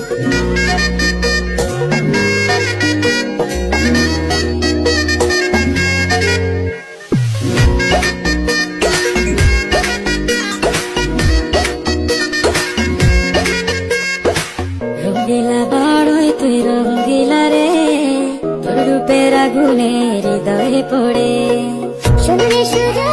রঙ্গিলা বড়ই তুই রঙ্গিলা রে, তোর রূপের আগুনে হৃদয়ে পড়ে। শুনলে সুজন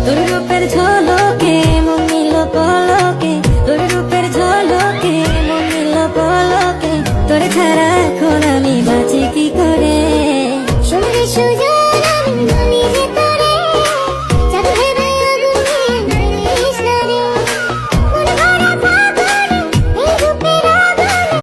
তোর রূপের ঝলকে মন নিল পলকে, তোর রূপের ঝলকে মন নিল পলকে, তোর ছাড়া এখন আমি বাঁচি কি করে। শুনলে সুজন আমি যে তোরে চাঁদ ভেবে আগুনে জ্বালিস না রে। মন ভরা ফাগুনে এই রূপের আগুনে।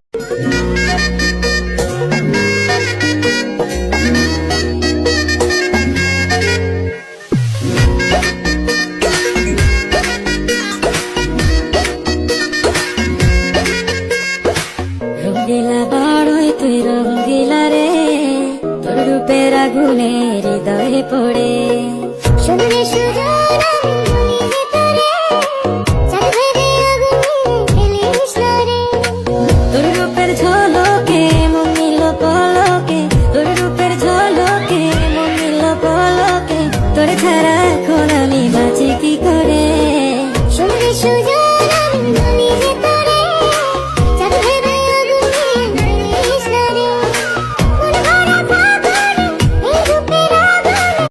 রঙ্গিলা বড়ই তুই রঙ্গিলা রে, তোর রূপের আগুনে হৃদয়ে পড়ে। শুনলে সুজন